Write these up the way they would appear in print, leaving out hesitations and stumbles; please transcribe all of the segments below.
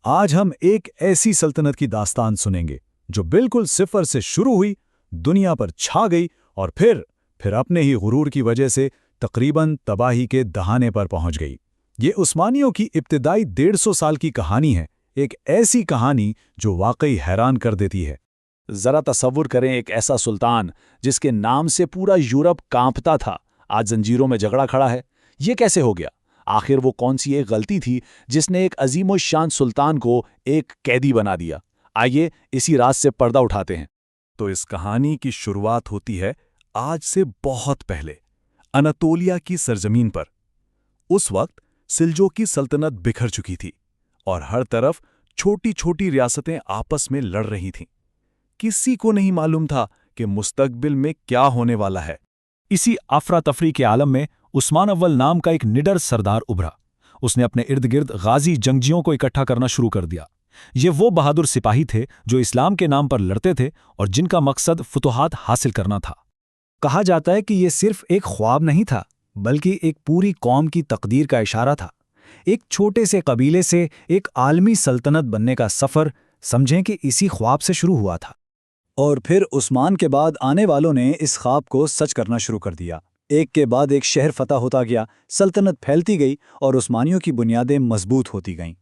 آج ہم ایک ایسی سلطنت کی داستان سنیں گے جو بالکل صفر سے شروع ہوئی، دنیا پر چھا گئی اور پھر اپنے ہی غرور کی وجہ سے تقریباً تباہی کے دہانے پر پہنچ گئی۔ یہ عثمانیوں کی ابتدائی 150 سال کی کہانی ہے، ایک ایسی کہانی جو واقعی حیران کر دیتی ہے۔ ذرا تصور کریں، ایک ایسا سلطان جس کے نام سے پورا یورپ کانپتا تھا، آج زنجیروں میں جھگڑا کھڑا ہے۔ یہ کیسے ہو گیا؟ آخر وہ کون سی ایک غلطی تھی جس نے ایک عظیم الشان سلطان کو ایک قیدی بنا دیا؟ آئیے اسی راز سے پردہ اٹھاتے ہیں۔ تو اس کہانی کی شروعات ہوتی ہے آج سے بہت پہلے، اناتولیا کی سرزمین پر۔ اس وقت سلجوقی سلطنت بکھر چکی تھی اور ہر طرف چھوٹی چھوٹی ریاستیں آپس میں لڑ رہی تھیں۔ کسی کو نہیں معلوم تھا کہ مستقبل میں کیا ہونے والا ہے۔ اسی افراتفری کے عالم میں عثمان اول نام کا ایک نڈر سردار ابھرا۔ اس نے اپنے ارد گرد غازی جنگجیوں کو اکٹھا کرنا شروع کر دیا۔ یہ وہ بہادر سپاہی تھے جو اسلام کے نام پر لڑتے تھے اور جن کا مقصد فتوحات حاصل کرنا تھا۔ کہا جاتا ہے کہ یہ صرف ایک خواب نہیں تھا، بلکہ ایک پوری قوم کی تقدیر کا اشارہ تھا۔ ایک چھوٹے سے قبیلے سے ایک عالمی سلطنت بننے کا سفر سمجھیں کہ اسی خواب سے شروع ہوا تھا۔ اور پھر عثمان کے بعد آنے والوں نے اس خواب کو سچ کرنا شروع کر دیا۔ ایک کے بعد ایک شہر فتح ہوتا گیا، سلطنت پھیلتی گئی اور عثمانیوں کی بنیادیں مضبوط ہوتی گئیں۔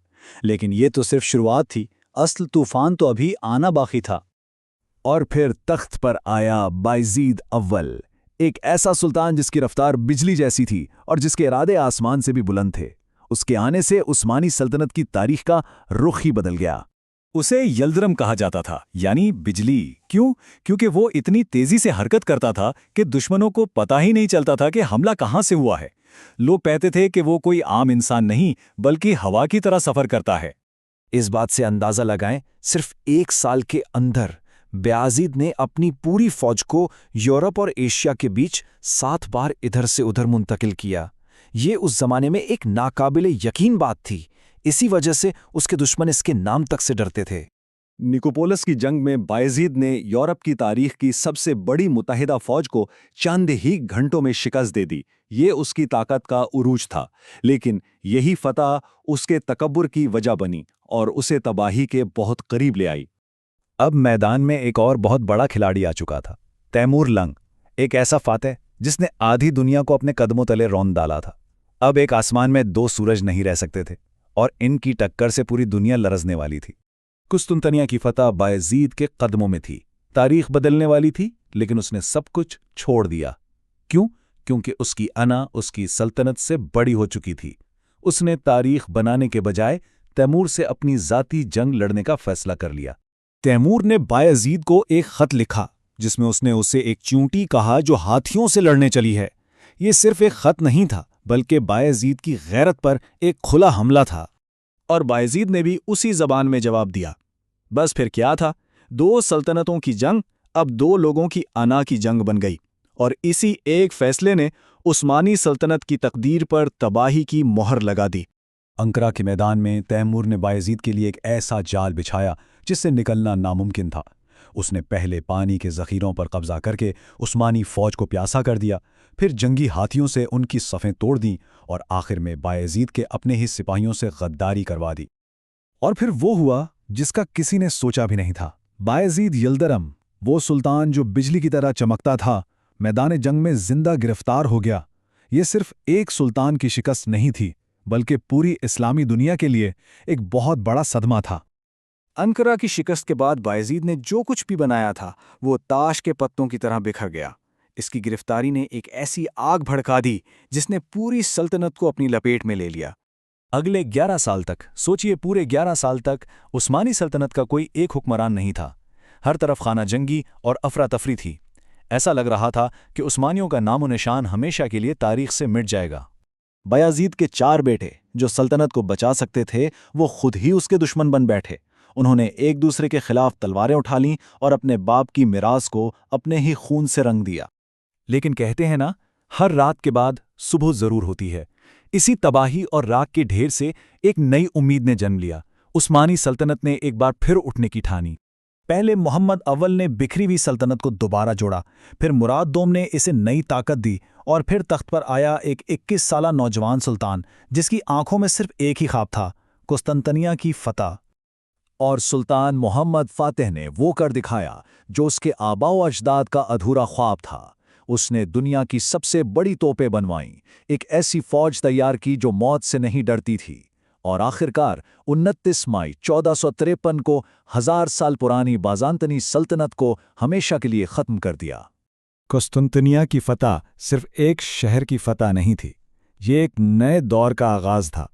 لیکن یہ تو صرف شروعات تھی، اصل طوفان تو ابھی آنا باقی تھا۔ اور پھر تخت پر آیا بایزید اول، ایک ایسا سلطان جس کی رفتار بجلی جیسی تھی اور جس کے ارادے آسمان سے بھی بلند تھے۔ اس کے آنے سے عثمانی سلطنت کی تاریخ کا رخ ہی بدل گیا۔ اسے یلدرم کہا جاتا تھا، یعنی بجلی۔ کیوں؟ کیونکہ وہ اتنی تیزی سے حرکت کرتا تھا کہ دشمنوں کو پتہ ہی نہیں چلتا تھا کہ حملہ کہاں سے ہوا ہے۔ لوگ کہتے تھے کہ وہ کوئی عام انسان نہیں بلکہ ہوا کی طرح سفر کرتا ہے۔ اس بات سے اندازہ لگائیں، صرف 1 سال کے اندر بایزید نے اپنی پوری فوج کو یورپ اور ایشیا کے بیچ 7 بار ادھر سے ادھر منتقل کیا۔ یہ اس زمانے میں ایک ناقابل یقین بات تھی۔ اسی وجہ سے اس کے دشمن اس کے نام تک سے ڈرتے تھے۔ نکوپولس کی جنگ میں بایزید نے یورپ کی تاریخ کی سب سے بڑی متحدہ فوج کو چند ہی گھنٹوں میں شکست دے دی۔ یہ اس کی طاقت کا عروج تھا، لیکن یہی فتح اس کے تکبر کی وجہ بنی اور اسے تباہی کے بہت قریب لے آئی۔ اب میدان میں ایک اور بہت بڑا کھلاڑی آ چکا تھا، تیمور لنگ، ایک ایسا فاتح جس نے آدھی دنیا کو اپنے قدموں تلے رون ڈالا تھا۔ اب ایک آسمان میں 2 سورج نہیں رہ سکتے تھے اور ان کی ٹکر سے پوری دنیا لرزنے والی تھی۔ قسطنطنیہ کی فتح بایزید کے قدموں میں تھی، تاریخ بدلنے والی تھی، لیکن اس نے سب کچھ چھوڑ دیا۔ کیوں؟ کیونکہ اس کی انا اس کی سلطنت سے بڑی ہو چکی تھی۔ اس نے تاریخ بنانے کے بجائے تیمور سے اپنی ذاتی جنگ لڑنے کا فیصلہ کر لیا۔ تیمور نے بایزید کو ایک خط لکھا جس میں اس نے اسے ایک چونٹی کہا جو ہاتھیوں سے لڑنے چلی ہے۔ یہ صرف ایک خط نہیں تھا بلکہ بایزید کی غیرت پر ایک کھلا حملہ تھا۔ اور بایزید نے بھی اسی زبان میں جواب دیا۔ بس پھر کیا تھا؟ 2 سلطنتوں کی جنگ اب 2 لوگوں کی انا کی جنگ بن گئی، اور اسی ایک فیصلے نے عثمانی سلطنت کی تقدیر پر تباہی کی مہر لگا دی۔ انقرہ کے میدان میں تیمور نے بایزید کے لیے ایک ایسا جال بچھایا جس سے نکلنا ناممکن تھا۔ اس نے پہلے پانی کے ذخیروں پر قبضہ کر کے عثمانی فوج کو پیاسا کر دیا، پھر جنگی ہاتھیوں سے ان کی صفیں توڑ دیں اور آخر میں بایزید کے اپنے ہی سپاہیوں سے غداری کروا دی۔ اور پھر وہ ہوا جس کا کسی نے سوچا بھی نہیں تھا۔ بایزید یلدرم، وہ سلطان جو بجلی کی طرح چمکتا تھا، میدان جنگ میں زندہ گرفتار ہو گیا۔ یہ صرف ایک سلطان کی شکست نہیں تھی بلکہ پوری اسلامی دنیا کے لیے ایک بہت بڑا صدمہ تھا۔ انقرہ کی شکست کے بعد بایزید نے جو کچھ بھی بنایا تھا وہ تاش کے پتوں کی طرح بکھر گیا۔ اس کی گرفتاری نے ایک ایسی آگ بھڑکا دی جس نے پوری سلطنت کو اپنی لپیٹ میں لے لیا۔ اگلے 11 سال تک، سوچئے پورے 11 سال تک عثمانی سلطنت کا کوئی ایک حکمران نہیں تھا۔ ہر طرف خانہ جنگی اور افراتفری تھی۔ ایسا لگ رہا تھا کہ عثمانیوں کا نام و نشان ہمیشہ کے لیے تاریخ سے مٹ جائے گا۔ بایزید کے 4 بیٹے جو سلطنت کو بچا سکتے تھے وہ خود ہی اس کے دشمن بن بیٹھے۔ انہوں نے ایک دوسرے کے خلاف تلواریں اٹھا لیں اور اپنے باپ کی میراث کو اپنے ہی خون سے رنگ دیا۔ لیکن کہتے ہیں نا، ہر رات کے بعد صبح ضرور ہوتی ہے۔ اسی تباہی اور راکھ کے ڈھیر سے ایک نئی امید نے جنم لیا۔ عثمانی سلطنت نے ایک بار پھر اٹھنے کی ٹھانی۔ پہلے محمد اول نے بکھری ہوئی سلطنت کو دوبارہ جوڑا، پھر مراد دوم نے اسے نئی طاقت دی، اور پھر تخت پر آیا ایک 21 سالہ نوجوان سلطان جس کی آنکھوں میں صرف ایک ہی خواب تھا: قسطنطنیہ کی فتح۔ اور سلطان محمد فاتح نے وہ کر دکھایا جو اس کے آباء و اجداد کا ادھورا خواب تھا۔ اس نے دنیا کی سب سے بڑی توپیں بنوائیں، ایک ایسی فوج تیار کی جو موت سے نہیں ڈرتی تھی، اور آخرکار 29 مئی 1453 کو 1000 سال پرانی بازانطنی سلطنت کو ہمیشہ کے لیے ختم کر دیا۔ قسطنطنیہ کی فتح صرف ایک شہر کی فتح نہیں تھی، یہ ایک نئے دور کا آغاز تھا۔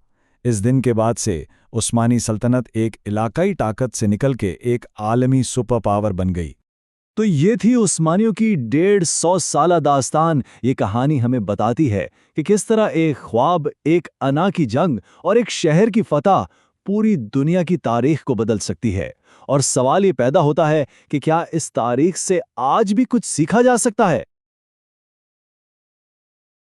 اس دن کے بعد سے عثمانی سلطنت ایک علاقائی طاقت سے نکل کے ایک عالمی سپر پاور بن گئی۔ تو یہ تھی عثمانیوں کی 150 سالہ داستان۔ یہ کہانی ہمیں بتاتی ہے کہ کس طرح ایک خواب، ایک انا کی جنگ اور ایک شہر کی فتح پوری دنیا کی تاریخ کو بدل سکتی ہے۔ اور سوال یہ پیدا ہوتا ہے کہ کیا اس تاریخ سے آج بھی کچھ سیکھا جا سکتا ہے؟